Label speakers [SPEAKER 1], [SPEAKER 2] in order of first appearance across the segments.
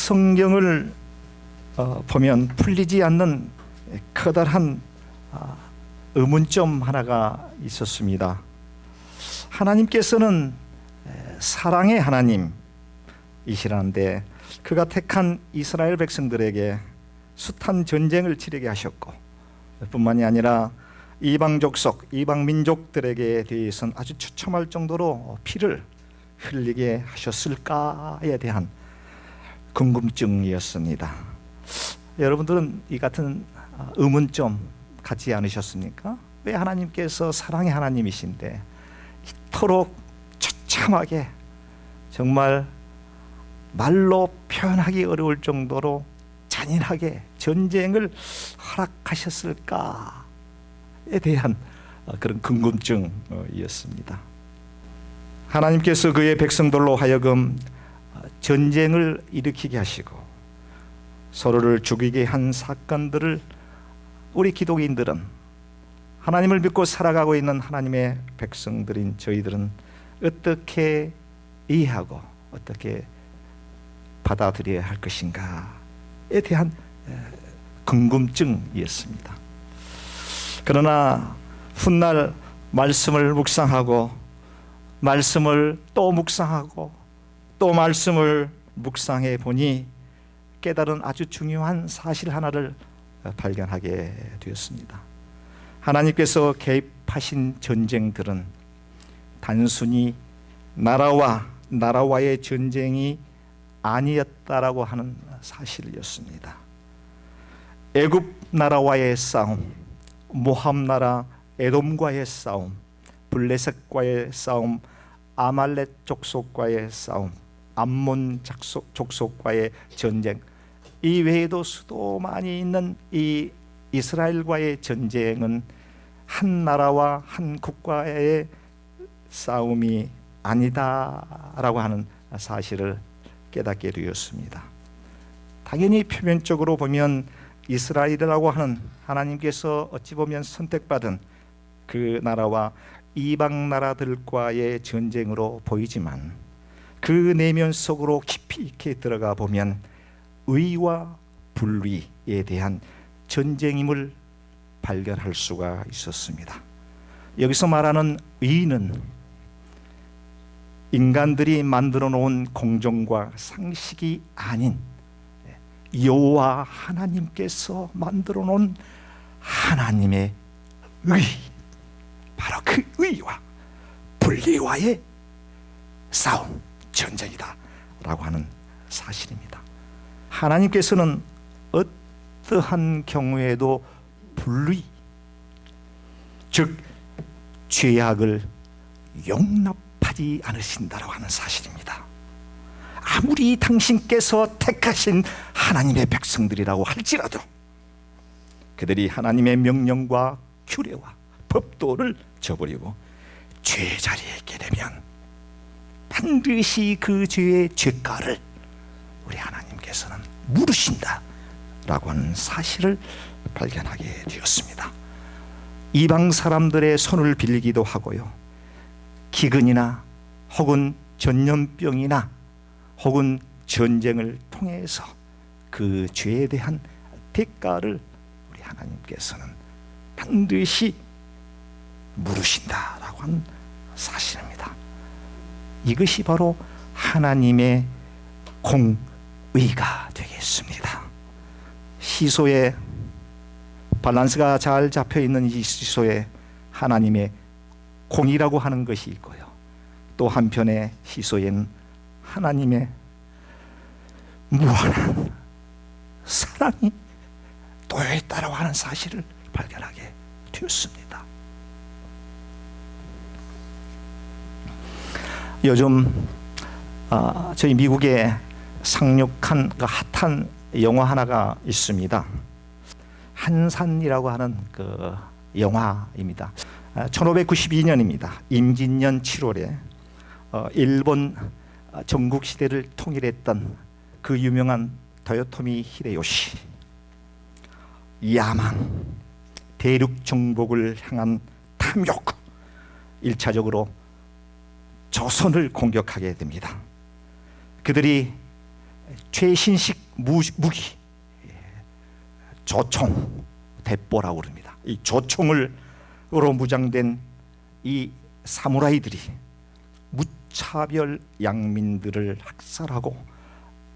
[SPEAKER 1] 성경을 보면 풀리지 않는 커다란 의문점 하나가 있었습니다. 하나님께서는 사랑의 하나님이시라는데 그가 택한 이스라엘 백성들에게 숱한 전쟁을 치르게 하셨고, 뿐만이 아니라 이방 족속, 이방 민족들에게 대해서는 아주 추첨할 정도로 피를 흘리게 하셨을까에 대한 궁금증이었습니다. 여러분들은 이 같은 의문점 갖지 않으셨습니까? 왜 하나님께서 사랑의 하나님이신데 이토록 처참하게, 정말 말로 표현하기 어려울 정도로 잔인하게 전쟁을 허락하셨을까에 대한 그런 궁금증이었습니다. 하나님께서 그의 백성들로 하여금 전쟁을 일으키게 하시고 서로를 죽이게 한 사건들을 우리 기독인들은, 하나님을 믿고 살아가고 있는 하나님의 백성들인 저희들은 어떻게 이해하고 어떻게 받아들여야 할 것인가에 대한 궁금증이었습니다. 그러나 훗날 말씀을 묵상하고 말씀을 또 묵상하고 또 말씀을 묵상해 보니 깨달은 아주 중요한 사실 하나를 발견하게 되었습니다. 하나님께서 개입하신 전쟁들은 단순히 나라와의 전쟁이 아니었다라고 하는 사실이었습니다. 애굽 나라와의 싸움, 모압 나라 에돔과의 싸움, 블레셋과의 싸움, 아말렉 족속과의 싸움, 암몬 족속과의 전쟁, 이 외에도 수도 많이 있는 이 이스라엘과의 전쟁은 한 나라와 한 국가의 싸움이 아니다라고 하는 사실을 깨닫게 되었습니다. 당연히 표면적으로 보면 이스라엘이라고 하는 하나님께서 어찌 보면 선택받은 그 나라와 이방 나라들과의 전쟁으로 보이지만 그 내면 속으로 깊이 있게 들어가 보면 의와 불의에 대한 전쟁임을 발견할 수가 있었습니다. 여기서 말하는 의는 인간들이 만들어 놓은 공정과 상식이 아닌 여호와 하나님께서 만들어 놓은 하나님의 의, 바로 그 의와 불의와의 싸움, 전쟁이다 라고 하는 사실입니다. 하나님께서는 어떠한 경우에도 불의, 즉 죄악을 용납하지 않으신다라고 하는 사실입니다. 아무리 당신께서 택하신 하나님의 백성들이라고 할지라도 그들이 하나님의 명령과 규례와 법도를 저버리고 죄자리에 있게 되면 반드시 그 죄의 죄가를 우리 하나님께서는 물으신다라고 하는 사실을 발견하게 되었습니다. 이방 사람들의 손을 빌리기도 하고요, 기근이나 혹은 전염병이나 혹은 전쟁을 통해서 그 죄에 대한 대가를 우리 하나님께서는 반드시 물으신다라고 하는 사실입니다. 이것이 바로 하나님의 공의가 되겠습니다. 시소에 밸런스가 잘 잡혀 있는 이 시소에 하나님의 공의라고 하는 것이 있고요, 또 한편의 시소에는 하나님의 무한한 사랑이 놓여 있다라고 하는 사실을 발견하게 되었습니다. 요즘 저희 미국에 상륙한 그 핫한 영화 하나가 있습니다. 한산이라고 하는 그 영화입니다. 1592년입니다. 임진년 7월에 일본 전국 시대를 통일했던 그 유명한 도요토미 히데요시, 야망, 대륙 정복을 향한 탐욕, 1차적으로 조선을 공격하게 됩니다. 그들이 최신식 무기, 조총, 대포라고 그럽니다. 이 조총으로 무장된 이 사무라이들이 무차별 양민들을 학살하고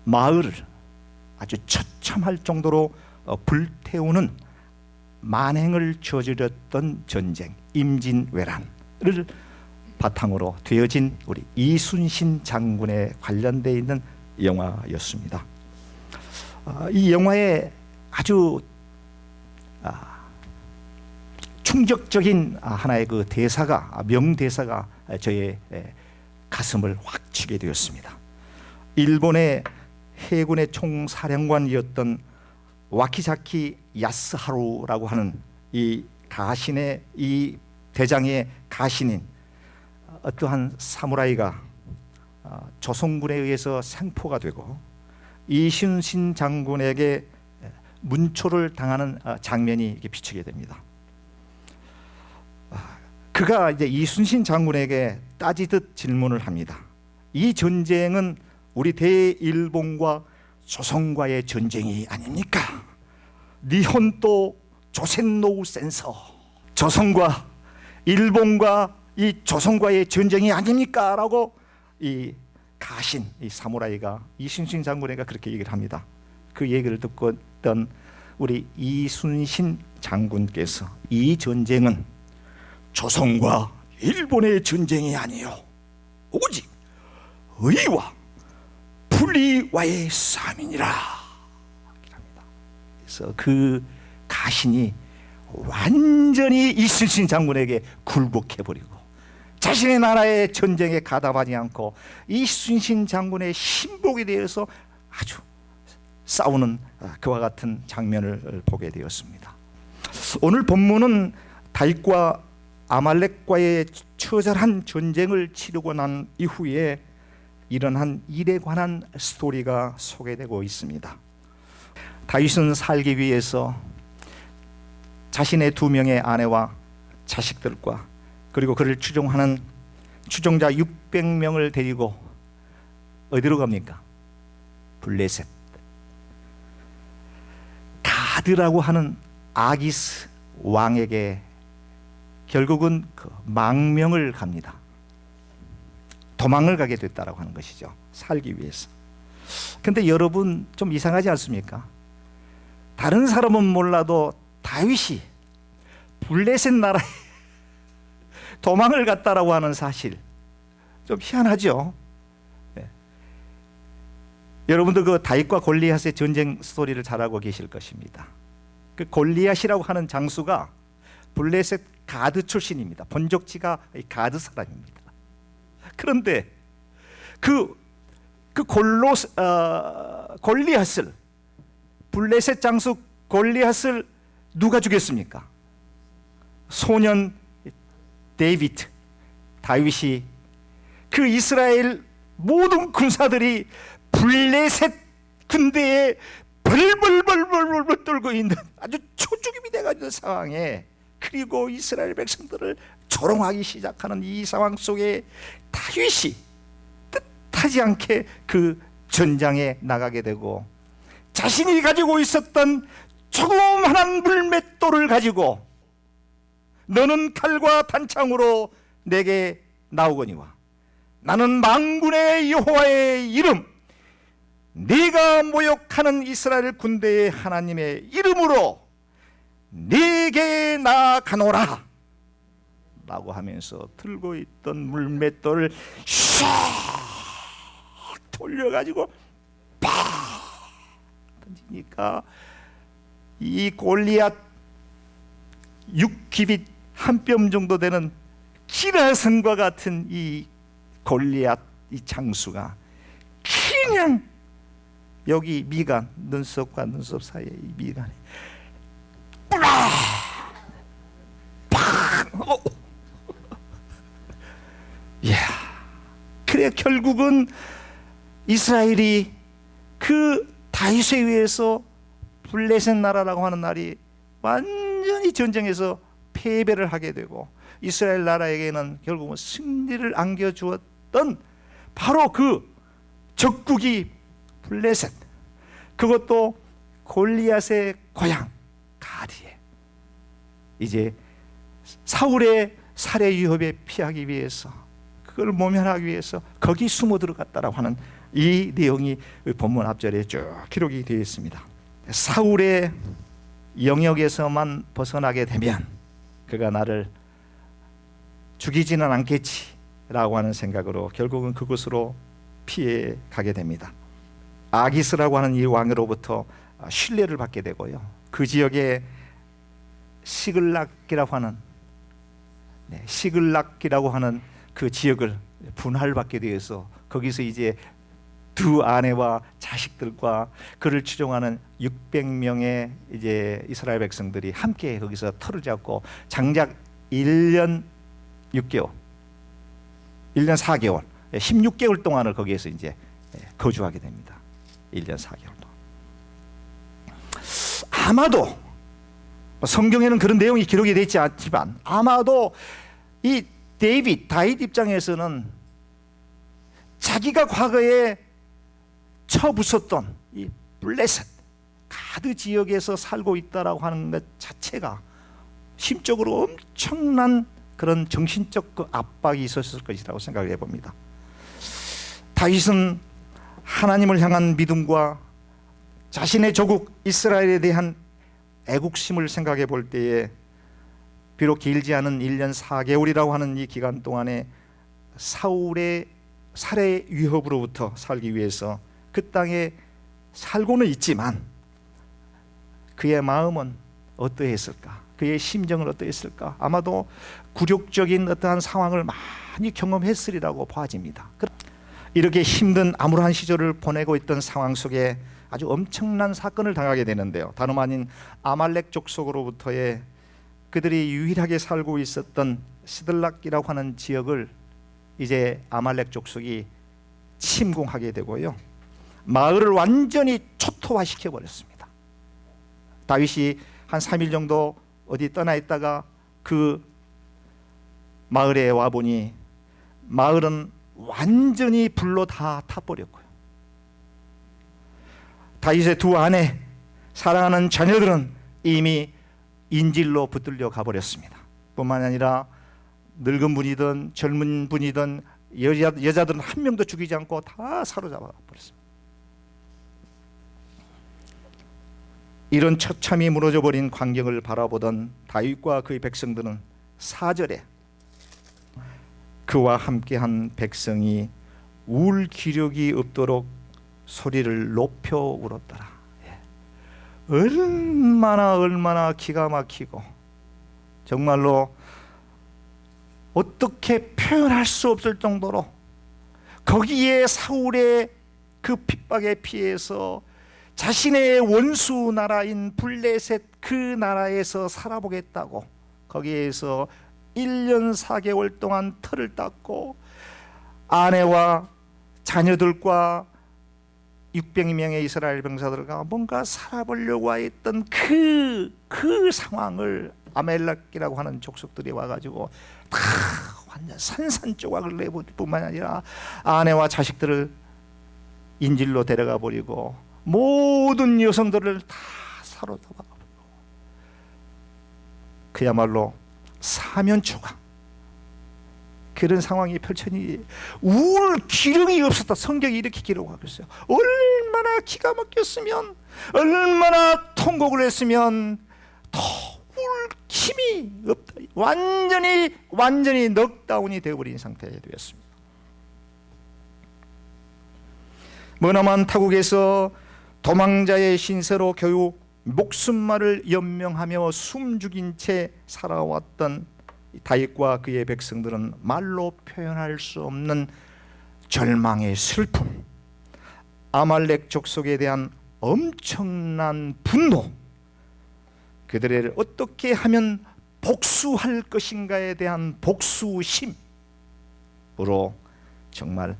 [SPEAKER 1] 마을을 아주 처참할 정도로 불태우는 만행을 저질렀던 전쟁, 임진왜란을 바탕으로 되어진 우리 이순신 장군에 관련되어 있는 영화였습니다. 이 영화에 아주 충격적인 하나의 그 대사가, 명대사가 저의 가슴을 확 치게 되었습니다. 일본의 해군의 총사령관이었던 와키자키 야스하루라고 하는 이 가신의, 이 대장의 가신인 어떠한 사무라이가 조선군에 의해서 생포가 되고 이순신 장군에게 문초를 당하는 장면이 이렇게 비치게 됩니다. 그가 이제 이순신 장군에게 따지듯 질문을 합니다. 이 전쟁은 우리 대일본과 조선과의 전쟁이 아닙니까? 니혼또 조센노우 센서, 조선과 일본과 이 조선과의 전쟁이 아닙니까? 라고 이 가신, 이 사무라이가 이순신 장군에게 그렇게 얘기를 합니다. 그 얘기를 듣고 있던 우리 이순신 장군께서 이 전쟁은 조선과 일본의 전쟁이 아니요 오직 의와 불의와의 싸움이니라. 그래서 그 가신이 완전히 이순신 장군에게 굴복해버리고 자신의 나라의 전쟁에 가담하지 않고 이순신 장군의 신복에 대해서 아주 싸우는 그와 같은 장면을 보게 되었습니다. 오늘 본문은 다윗과 아말렉과의 처절한 전쟁을 치르고 난 이후에 일어난 일에 관한 스토리가 소개되고 있습니다. 다윗은 살기 위해서 자신의 2명의 아내와 자식들과 그리고 그를 추종하는 추종자 600명을 데리고 어디로 갑니까? 블레셋, 가드라고 하는 아기스 왕에게 결국은 그 망명을 갑니다. 도망을 가게 됐다라고 하는 것이죠. 살기 위해서. 근데 여러분 좀 이상하지 않습니까? 다른 사람은 몰라도 다윗이 블레셋 나라에 도망을 갔다라고 하는 사실 좀 희한하죠. 네. 여러분도 그 다윗과 골리앗의 전쟁 스토리를 잘 알고 계실 것입니다. 그 골리앗이라고 하는 장수가 블레셋 가드 출신입니다. 본적지가 가드 사람입니다. 그런데 골리앗을, 블레셋 장수 골리앗을 누가 죽였습니까? 소년 다윗이 그 이스라엘 모든 군사들이 블레셋 군대에 벌벌벌벌벌 떨고 있는 아주 초죽임이 돼가지고 상황에, 그리고 이스라엘 백성들을 조롱하기 시작하는 이 상황 속에 다윗이 뜻하지 않게 그 전장에 나가게 되고 자신이 가지고 있었던 조그마한 물맷돌을 가지고 너는 칼과 단창으로 내게 나오거니와 나는 만군의 여호와의 이름, 네가 모욕하는 이스라엘 군대의 하나님의 이름으로 네게 나아가노라 라고 하면서 들고 있던 물맷돌을 샥 돌려가지고 팍 던지니까 이 골리앗 6규빗 한 뼘 정도 되는 기라성과 같은 이 골리앗, 이 장수가 그냥 여기 미간, 눈썹과 눈썹 사이에 이 미간에 그래 결국은 이스라엘이 그 다윗에 의해서 블레셋 나라라고 하는 날이 완전히 전쟁에서 패배를 하게 되고 이스라엘 나라에게는 결국은 승리를 안겨주었던 바로 그 적국이 블레셋, 그것도 골리앗의 고향 가드에 이제 사울의 살해 위협에 피하기 위해서, 그걸 모면하기 위해서 거기 숨어 들어갔다라고 하는 이 내용이 본문 앞절에 쭉 기록이 되어 있습니다. 사울의 영역에서만 벗어나게 되면 그가 나를 죽이지는 않겠지라고 하는 생각으로 결국은 그곳으로 피해 가게 됩니다. 아기스라고 하는 이 왕으로부터 신뢰를 받게 되고요, 그 지역에 시글락이라고 하는 그 지역을 분할받게 되어서 거기서 이제 두 아내와 자식들과 그를 추종하는 600명의 이제 이스라엘 백성들이 함께 거기서 터를 잡고 장작 1년 6개월, 1년 4개월, 16개월 동안을 거기에서 이제 거주하게 됩니다. 1년 4개월 동안. 아마도 성경에는 그런 내용이 기록이 되어 있지 않지만 아마도 이 다윗 입장에서는 자기가 과거에 처부쉈던 이 블레셋 가드 지역에서 살고 있다라고 하는 것 자체가 심적으로 엄청난 그런 정신적 그 압박이 있었을 것이라고 생각을 해봅니다. 다윗은 하나님을 향한 믿음과 자신의 조국 이스라엘에 대한 애국심을 생각해 볼 때에 비록 길지 않은 1년 4개월이라고 하는 이 기간 동안에 사울의 살해 위협으로부터 살기 위해서 그 땅에 살고는 있지만 그의 마음은 어떠했을까? 그의 심정은 어떠했을까? 아마도 굴욕적인 어떠한 상황을 많이 경험했으리라고 봐집니다. 이렇게 힘든 암울한 시절을 보내고 있던 상황 속에 아주 엄청난 사건을 당하게 되는데요, 다름 아닌 아말렉 족속으로부터의 그들이 유일하게 살고 있었던 시들락이라고 하는 지역을 이제 아말렉 족속이 침공하게 되고요, 마을을 완전히 초토화시켜 버렸습니다. 다윗이 한 3일 정도 어디 떠나 있다가 그 마을에 와보니 마을은 완전히 불로 다 타버렸고요, 다윗의 두 아내, 사랑하는 자녀들은 이미 인질로 붙들려 가버렸습니다. 뿐만 아니라 늙은 분이든 젊은 분이든 여자들은 한 명도 죽이지 않고 다 사로잡아 버렸습니다. 이런 처참히 무너져 버린 광경을 바라보던 다윗과 그의 백성들은 4절에 그와 함께한 백성이 울 기력이 없도록 소리를 높여 울었더라. 얼마나 기가 막히고 정말로 어떻게 표현할 수 없을 정도로 거기에 사울의 그 핍박에 피해서 자신의 원수 나라인 블레셋 그 나라에서 살아보겠다고 거기에서 1년 4개월 동안 터를 닦고 아내와 자녀들과 600명의 이스라엘 병사들과 뭔가 살아보려고 했던 그 상황을 아멜렉이라고 하는 족속들이 와가지고 다 완전 산산조각을 내볼 뿐만 아니라 아내와 자식들을 인질로 데려가 버리고 모든 여성들을 다 사로잡아 버리고 그야말로 사면초가 그런 상황이 펼쳐니 울 기력이 없었다. 성경이 이렇게 기록하고 있어요. 얼마나 기가 막혔으면, 얼마나 통곡을 했으면 더 울 힘이 없다. 완전히 넉다운이 되어버린 상태에 되었습니다. 머나먼 타국에서 도망자의 신세로 겨우 목숨만을 연명하며 숨죽인 채 살아왔던 다윗과 그의 백성들은 말로 표현할 수 없는 절망의 슬픔, 아말렉 족속에 대한 엄청난 분노, 그들을 어떻게 하면 복수할 것인가에 대한 복수심으로 정말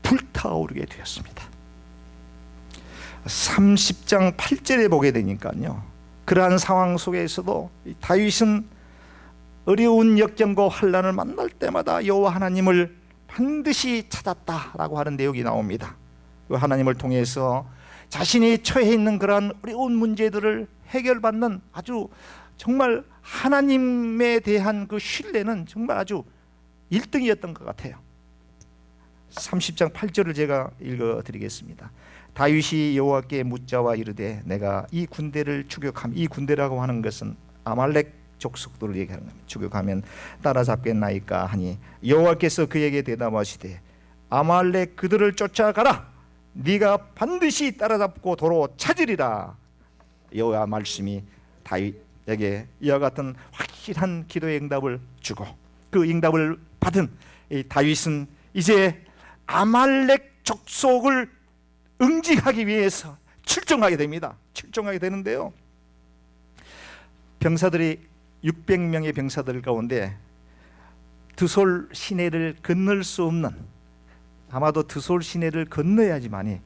[SPEAKER 1] 불타오르게 되었습니다. 30장 8절에 보게 되니까요, 그러한 상황 속에서도 다윗은 어려운 역경과 환난을 만날 때마다 여호와 하나님을 반드시 찾았다라고 하는 내용이 나옵니다. 하나님을 통해서 자신이 처해 있는 그러한 어려운 문제들을 해결받는 아주 정말 하나님에 대한 그 신뢰는 정말 아주 1등이었던 것 같아요. 30장 8절을 제가 읽어드리겠습니다. 다윗이 여호와께 묻자와 이르되 내가 이 군대를 추격하면, 이 군대라고 하는 것은 아말렉 족속들을 얘기하는 겁니다. 추격하면 따라잡겠나이까 하니 여호와께서 그에게 대답하시되 아말렉 그들을 쫓아가라. 네가 반드시 따라잡고 도로 찾으리라. 여호와 말씀이 다윗에게 이와 같은 확실한 기도의 응답을 주고, 그 응답을 받은 이 다윗은 이제 아말렉 족속을 응징하기 위해서 출정하게 됩니다. 출정하게 되는데요, 병사들이 600명의 병사들 가운데 드솔 시내를 건널 수 없는, 아마도 드솔 시내를 건너야지만이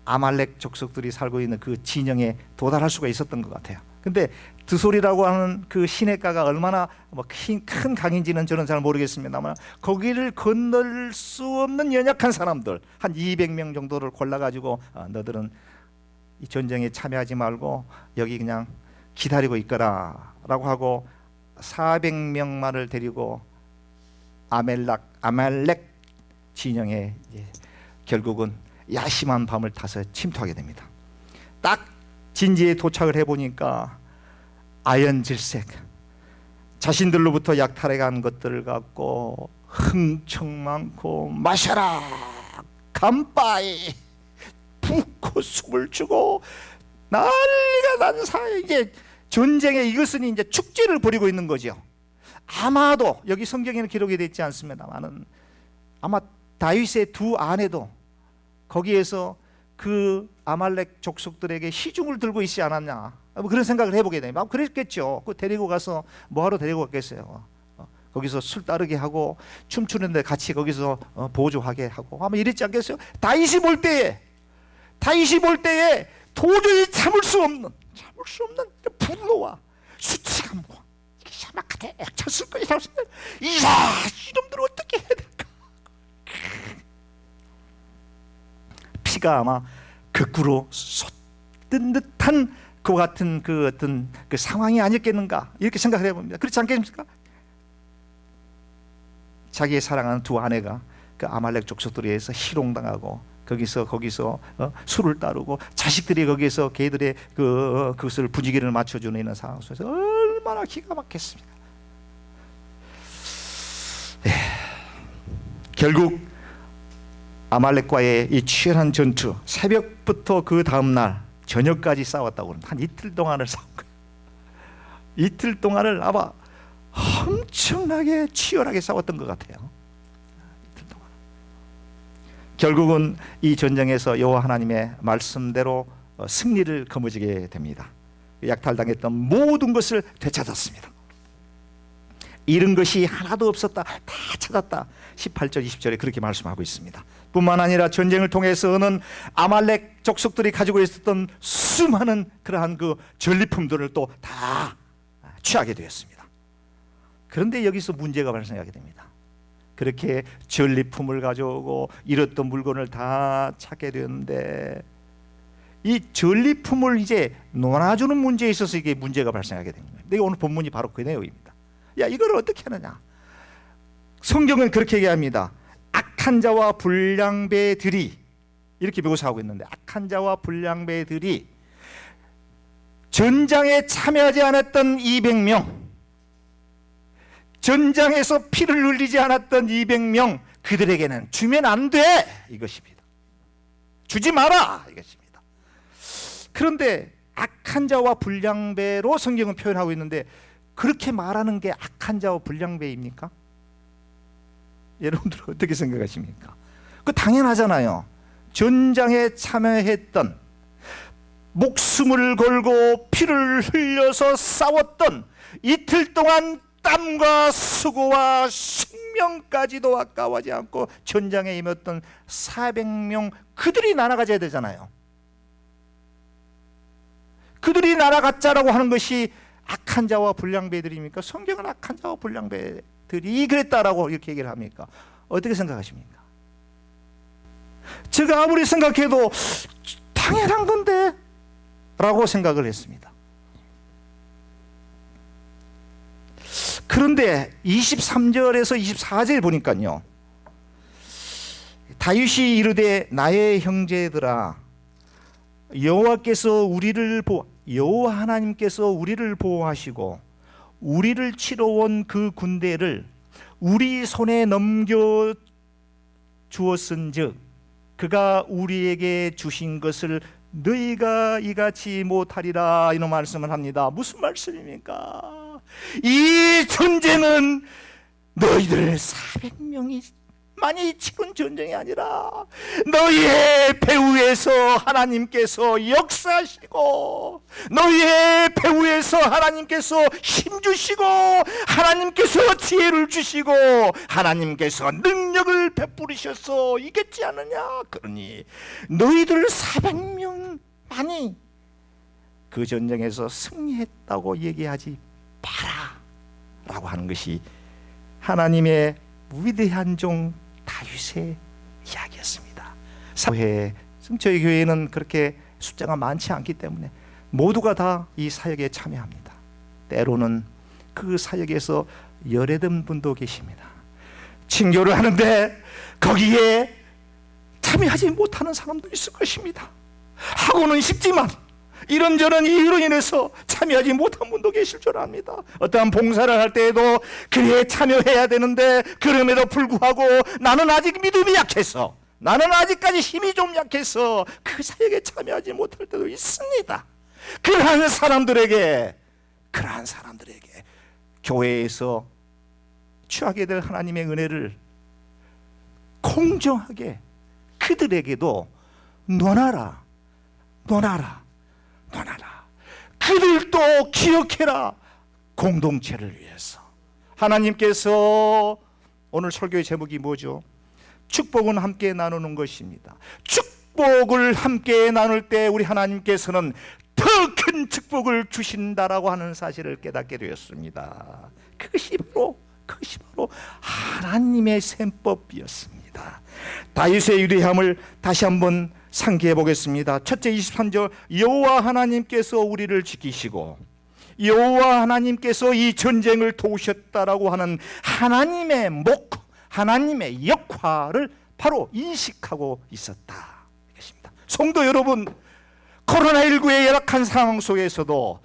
[SPEAKER 1] 아말렉 족속들이 살고 있는 그 진영에 도달할 수가 있었던 것 같아요. 근데 드솔이라고 하는 그 시내가가 얼마나 큰 강인지는 저는 잘 모르겠습니다만, 거기를 건널 수 없는 연약한 사람들 한 200명 정도를 골라가지고 너들은 이 전쟁에 참여하지 말고 여기 그냥 기다리고 있거라 라고 하고 400명만을 데리고 아말렉 진영에 결국은 야심한 밤을 타서 침투하게 됩니다. 딱 진지에 도착을 해보니까 아연질색, 자신들로부터 약탈해간 것들을 갖고 흥청 많고 마셔라 간바이 붓고 숨을 주고 난리가 난 사이에 이제 전쟁에 이것은 이제 축제를 벌이고 있는 거죠. 아마도 여기 성경에는 기록이 되어 있지 않습니다만은 아마 다윗의 두 아내도 거기에서 그 아말렉 족속들에게 시중을 들고 있지 않았냐, 그런 생각을 해보게 됩니다. 그랬겠죠. 데리고 가서 뭐하러 데리고 갔겠어요. 거기서 술 따르게 하고 춤추는데 같이 거기서 보조하게 하고 아마 이랬지 않겠어요. 다윗이 볼 때에 도저히 참을 수 없는 분노와 수치감과 샤막하게 쳤을 거라고 생각. 이놈들을 어떻게 해야 될까? 피가 아마 거꾸로 쏟는 듯한 그 같은 그 어떤 그 상황이 아니었겠는가, 이렇게 생각을 해봅니다. 그렇지 않겠습니까? 자기의 사랑하는 두 아내가 그 아말렉 족속들에 의해서 희롱당하고 거기서 술을 따르고 자식들이 거기에서 걔들의 그것을 분위기를 맞춰주는 이런 상황 속에서 얼마나 기가 막혔습니다. 결국 아말렉과의 이 치열한 전투, 새벽부터 그 다음날 저녁까지 싸웠다고 합니다. 한 이틀 동안을 싸운 거예요. 이틀 동안을 아마 엄청나게 치열하게 싸웠던 것 같아요. 이틀 동안. 결국은 이 전쟁에서 여호와 하나님의 말씀대로 승리를 거머쥐게 됩니다. 약탈당했던 모든 것을 되찾았습니다. 잃은 것이 하나도 없었다, 다 찾았다. 18절 20절에 그렇게 말씀하고 있습니다. 뿐만 아니라 전쟁을 통해서는 아말렉 족속들이 가지고 있었던 수많은 그러한 그 전리품들을 또 다 취하게 되었습니다. 그런데 여기서 문제가 발생하게 됩니다. 그렇게 전리품을 가져오고 잃었던 물건을 다 찾게 되는데 이 전리품을 이제 놀아주는 문제에 있어서 이게 문제가 발생하게 됩니다. 근데 오늘 본문이 바로 그 내용입니다. 야, 이걸 어떻게 하느냐? 성경은 그렇게 얘기합니다. 악한 자와 불량배들이, 이렇게 묘사하고 있는데, 악한 자와 불량배들이 전장에 참여하지 않았던 200명, 전장에서 피를 흘리지 않았던 200명, 그들에게는 주면 안 돼, 이것입니다. 주지 마라, 이것입니다. 그런데 악한 자와 불량배로 성경은 표현하고 있는데, 그렇게 말하는 게 악한 자와 불량배입니까? 여러분들 어떻게 생각하십니까? 그 당연하잖아요. 전장에 참여했던, 목숨을 걸고 피를 흘려서 싸웠던, 이틀 동안 땀과 수고와 생명까지도 아까워하지 않고 전장에 임했던 400명, 그들이 날아가져야 되잖아요. 그들이 날아갔자라고 하는 것이 악한 자와 불량배들입니까? 성경은 악한 자와 불량배들이 그랬다라고 이렇게 얘기를 합니까? 어떻게 생각하십니까? 제가 아무리 생각해도 당연한 건데 라고 생각을 했습니다. 그런데 23절에서 24절 보니까요, 다윗이 이르되 나의 형제들아, 여호와 하나님께서 우리를 보호하시고 우리를 치러 온 그 군대를 우리 손에 넘겨 주었은즉 그가 우리에게 주신 것을 너희가 이같이 못하리라, 이런 말씀을 합니다. 무슨 말씀입니까? 이 전쟁은 너희들 400명이 많이 치른 전쟁이 아니라 너희의 배후에서 하나님께서 역사하시고 너희의 배후에서 하나님께서 힘주시고 하나님께서 지혜를 주시고 하나님께서 능력을 베푸시셔서 이겼지 않느냐. 그러니 너희들 400명만이 그 전쟁에서 승리했다고 얘기하지 마라 라고 하는 것이 하나님의 위대한 종 다윗의 이야기였습니다. 사회, 저희 교회는 그렇게 숫자가 많지 않기 때문에 모두가 다 이 사역에 참여합니다. 때로는 그 사역에서 열애된 분도 계십니다. 친교를 하는데 거기에 참여하지 못하는 사람도 있을 것입니다. 하고는 싶지만 이런저런 이유로 인해서 참여하지 못한 분도 계실 줄 압니다. 어떠한 봉사를 할 때에도 그래 참여해야 되는데 그럼에도 불구하고 나는 아직 믿음이 약해서, 나는 아직까지 힘이 좀 약해서 그 사역에 참여하지 못할 때도 있습니다. 그러한 사람들에게 교회에서 취하게 될 하나님의 은혜를 공정하게 그들에게도 논하라. 그들도 기억해라. 공동체를 위해서. 하나님께서 오늘 설교의 제목이 뭐죠? 축복은 함께 나누는 것입니다. 축복을 함께 나눌 때 우리 하나님께서는 더 큰 축복을 주신다라고 하는 사실을 깨닫게 되었습니다. 그것이 바로 하나님의 셈법이었습니다. 다윗의 위대함을 다시 한번 상기해 보겠습니다. 첫째 23절, 여호와 하나님께서 우리를 지키시고 여호와 하나님께서 이 전쟁을 도우셨다라고 하는 하나님의 역할을 바로 인식하고 있었다. 이것입니다. 성도 여러분, 코로나19의 열악한 상황 속에서도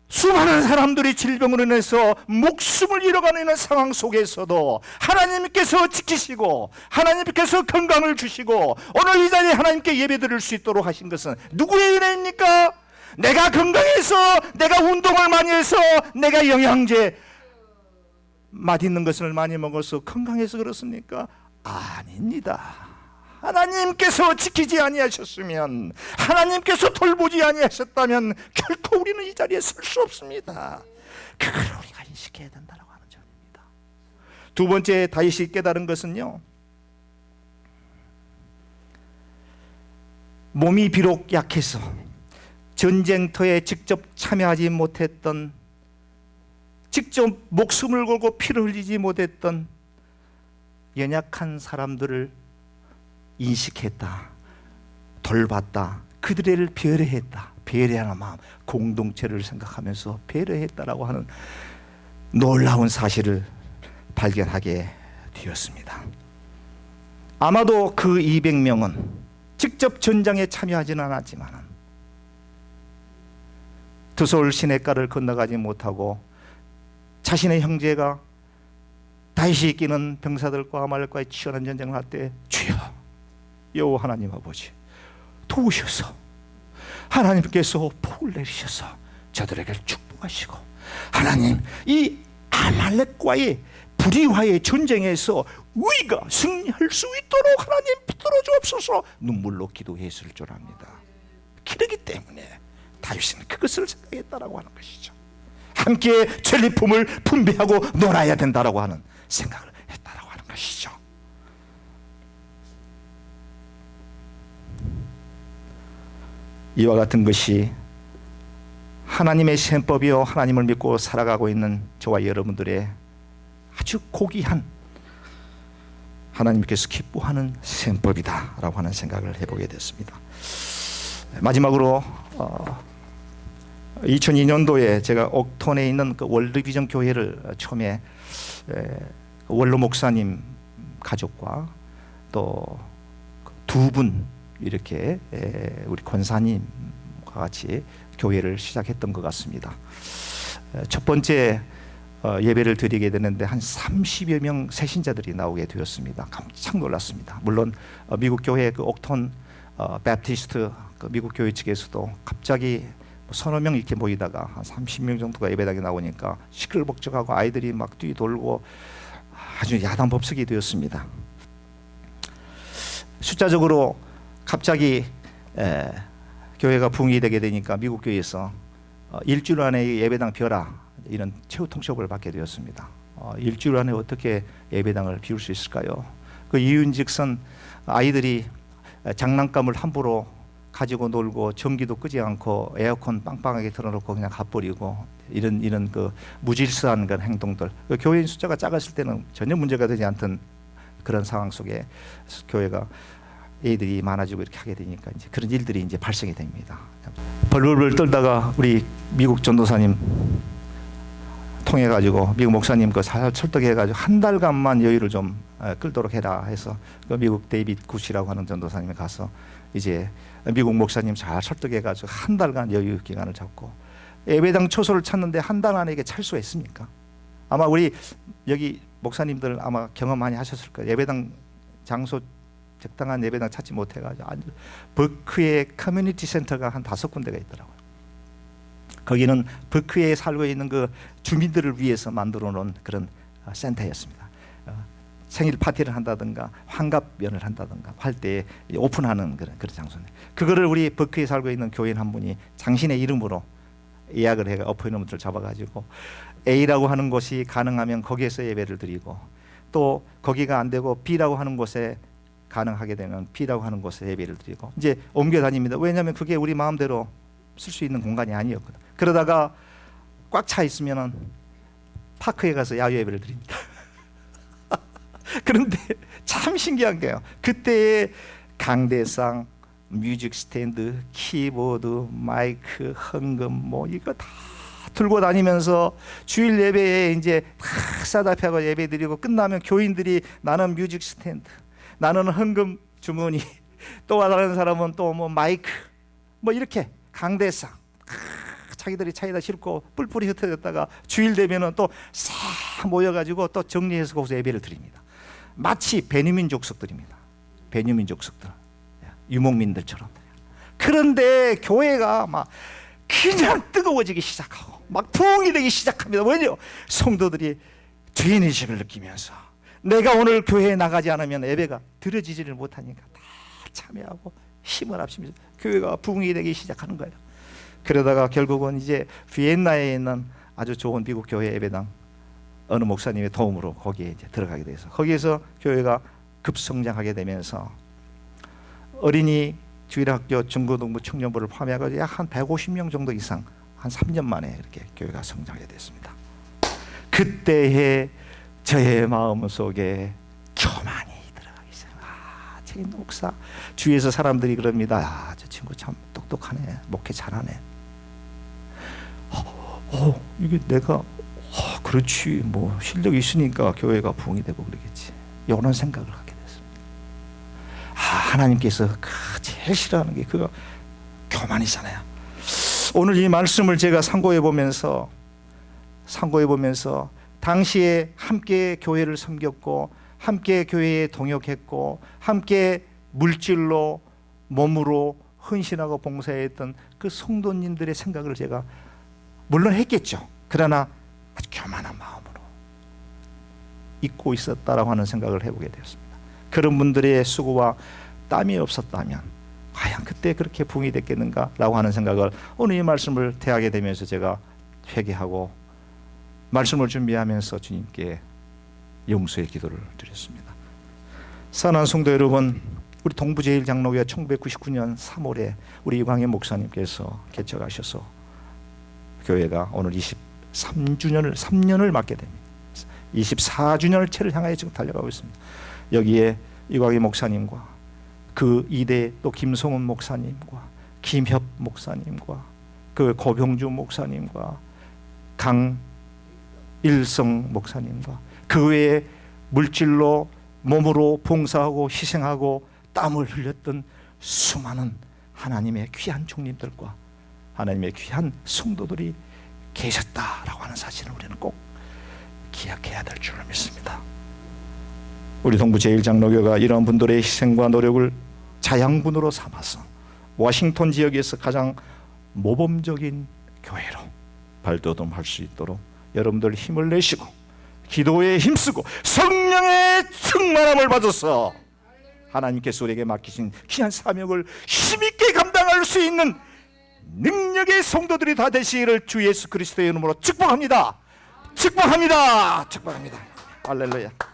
[SPEAKER 1] 수많은 사람들이 질병으로 인해서 목숨을 잃어가는 상황 속에서도 하나님께서 지키시고 하나님께서 건강을 주시고 오늘 이 자리에 하나님께 예배드릴 수 있도록 하신 것은 누구의 은혜입니까? 내가 건강해서, 내가 운동을 많이 해서, 내가 영양제 맛있는 것을 많이 먹어서 건강해서 그렇습니까? 아닙니다. 하나님께서 지키지 아니하셨으면, 하나님께서 돌보지 아니하셨다면 결코 우리는 이 자리에 설 수 없습니다. 그걸 우리가 인식해야 된다고 하는 점입니다. 두 번째 다윗이 깨달은 것은요, 몸이 비록 약해서 전쟁터에 직접 참여하지 못했던, 직접 목숨을 걸고 피를 흘리지 못했던 연약한 사람들을 인식했다, 돌봤다, 그들을 배려했다. 배려하는 마음, 공동체를 생각하면서 배려했다라고 하는 놀라운 사실을 발견하게 되었습니다. 아마도 그 200명은 직접 전장에 참여하지는 않았지만 두솔 시냇가를 건너가지 못하고 자신의 형제가 다윗이 이기는 병사들과 아말렉과의 치열한 전쟁을 할 때, 주여 여호와 하나님 아버지 도우셔서 하나님께서 복을 내리셔서 저들에게 축복하시고 하나님 이 아말렉과의 불의와의 전쟁에서 우리가 승리할 수 있도록 하나님 붙들어 주옵소서 눈물로 기도했을 줄 압니다. 그렇기 때문에 다윗은 그것을 생각했다라고 하는 것이죠. 함께 전리품을 분배하고 놀아야 된다라고 하는 생각을 했다라고 하는 것이죠. 이와 같은 것이 하나님의 셈법이요, 하나님을 믿고 살아가고 있는 저와 여러분들의 아주 고귀한 하나님께서 기뻐하는 셈법이다라고 하는 생각을 해보게 됐습니다. 마지막으로 2002년도에 제가 옥톤에 있는 그 월드비전 교회를 처음에 원로 목사님 가족과 또 두 분 이렇게 우리 권사님과 같이 교회를 시작했던 것 같습니다. 첫 번째 예배를 드리게 되는데 한 30여 명 새신자들이 나오게 되었습니다. 깜짝 놀랐습니다. 물론 미국 교회 그 옥톤 베프티스트 그 미국 교회 측에서도 갑자기 서너 명 이렇게 모이다가 한 30명 정도가 예배당에 나오니까 시끌벅적하고 아이들이 막 뛰돌고 아주 야단법석이 되었습니다. 숫자적으로 갑자기 교회가 붕이 되게 되니까 미국 교회에서 일주일 안에 예배당 비워라 이런 최후 통첩을 받게 되었습니다. 일주일 안에 어떻게 예배당을 비울 수 있을까요? 그 이유인즉슨 아이들이 장난감을 함부로 가지고 놀고 전기도 끄지 않고 에어컨 빵빵하게 틀어놓고 그냥 가버리고 이런 그 무질서한 그런 행동들. 그 교회인 숫자가 작았을 때는 전혀 문제가 되지 않던 그런 상황 속에 교회가 애들이 많아지고 이렇게 하게 되니까 이제 그런 일들이 이제 발생이 됩니다. 벌벌벌 떨다가 우리 미국 전도사님 통해 가지고 미국 목사님 그 설득해 가지고 한 달간만 여유를 좀 끌도록 해라 해서 그 미국 데이빗 굿이라고 하는 전도사님이 가서 이제 미국 목사님 잘 설득해 가지고 한 달간 여유 기간을 잡고 예배당 초소를 찾는데 한 달 안에 이게 찰 수가 있습니까? 아마 우리 여기 목사님들 아마 경험 많이 하셨을 거예요. 예배당 장소 적당한 예배당 찾지 못해가지고 버크의 커뮤니티 센터가 한 5군데가 있더라고요. 거기는 버크에 살고 있는 그 주민들을 위해서 만들어 놓은 그런 센터였습니다. 생일 파티를 한다든가 환갑연을 한다든가 할 때 오픈하는 그런 장소네. 그거를 우리 버크에 살고 있는 교인 한 분이 당신의 이름으로 예약을 해가 어포인트먼트를 잡아가지고 A라고 하는 곳이 가능하면 거기에서 예배를 드리고 또 거기가 안 되고 B라고 하는 곳에 가능하게 되면 B라고 하는 곳에 예배를 드리고 이제 옮겨 다닙니다. 왜냐하면 그게 우리 마음대로 쓸 수 있는 공간이 아니었거든. 그러다가 꽉 차 있으면은 파크에 가서 야유 예배를 드립니다. 그런데 참 신기한 게요. 그때의 강대상, 뮤직 스탠드, 키보드, 마이크, 헌금 뭐 이거 다 들고 다니면서 주일 예배에 이제 다 싸다펴고 예배 드리고 끝나면 교인들이 나는 뮤직 스탠드, 나는 헌금 주머니, 또 다른 사람은 또 뭐 마이크, 뭐 이렇게 강대상 자기들이 차에다 싣고 뿔뿔이 흩어졌다가 주일 되면은 또 싹 모여가지고 또 정리해서 거기서 예배를 드립니다. 마치 베냐민 족속들입니다. 베냐민 족속들, 유목민들처럼. 그런데 교회가 막 그냥 뜨거워지기 시작하고 막 부흥이 되기 시작합니다. 왜냐? 성도들이 죄인의식을 느끼면서 내가 오늘 교회에 나가지 않으면 예배가 드려지지를 못하니까 다 참여하고 힘을 합치면서 교회가 부흥이 되기 시작하는 거예요. 그러다가 결국은 이제 비엔나에 있는 아주 좋은 미국 교회 예배당 어느 목사님의 도움으로 거기에 이제 들어가게 돼서 거기에서 교회가 급성장하게 되면서 어린이 주일학교, 중고등부, 청년부를 포함해서 약 한 150명 정도 이상 한 3년 만에 이렇게 교회가 성장하게 됐습니다. 그때의 저의 마음 속에 교만이 들어가기 시작합니다. 제 목사 주위에서 사람들이 그럽니다. 저 친구 참 똑똑하네, 목회 잘하네. 이게 내가 그렇지 뭐 실력이 있으니까 교회가 부흥이 되고 그러겠지. 이런 생각을 하게 됐습니다. 하나님께서 제일 싫어하는 게 그거 교만이잖아요. 오늘 이 말씀을 제가 상고해 보면서 당시에 함께 교회를 섬겼고 함께 교회에 동역했고 함께 물질로 몸으로 헌신하고 봉사했던 그 성도님들의 생각을 제가 물론 했겠죠. 그러나 아주 교만한 마음으로 잊고 있었다라고 하는 생각을 해보게 되었습니다. 그런 분들의 수고와 땀이 없었다면 과연 그때 그렇게 부흥이 됐겠는가라고 하는 생각을 오늘 이 말씀을 대하게 되면서 제가 회개하고 말씀을 준비하면서 주님께 용서의 기도를 드렸습니다. 사랑하는 성도 여러분, 우리 동부제일장로교회 1999년 3월에 우리 이광현 목사님께서 개척하셔서 교회가 오늘 3년을 맞게 됩니다. 24주년을 채를 향하여 지금 달려가고 있습니다. 여기에 이광희 목사님과 그 이대 또 김성훈 목사님과 김협 목사님과 그 고병주 목사님과 강일성 목사님과 그 외에 물질로 몸으로 봉사하고 희생하고 땀을 흘렸던 수많은 하나님의 귀한 종님들과 하나님의 귀한 성도들이 계셨다라고 하는 사실을 우리는 꼭 기억해야 될 줄을 믿습니다. 우리 동부 제1장로교가 이러한 분들의 희생과 노력을 자양분으로 삼아서 워싱턴 지역에서 가장 모범적인 교회로 발돋움할 수 있도록 여러분들 힘을 내시고 기도에 힘쓰고 성령의 충만함을 받아서 하나님께서 우리에게 맡기신 귀한 사명을 힘있게 감당할 수 있는 능력의 성도들이 다 되시기를 주 예수 그리스도의 이름으로 축복합니다. 축복합니다. 축복합니다. 할렐루야.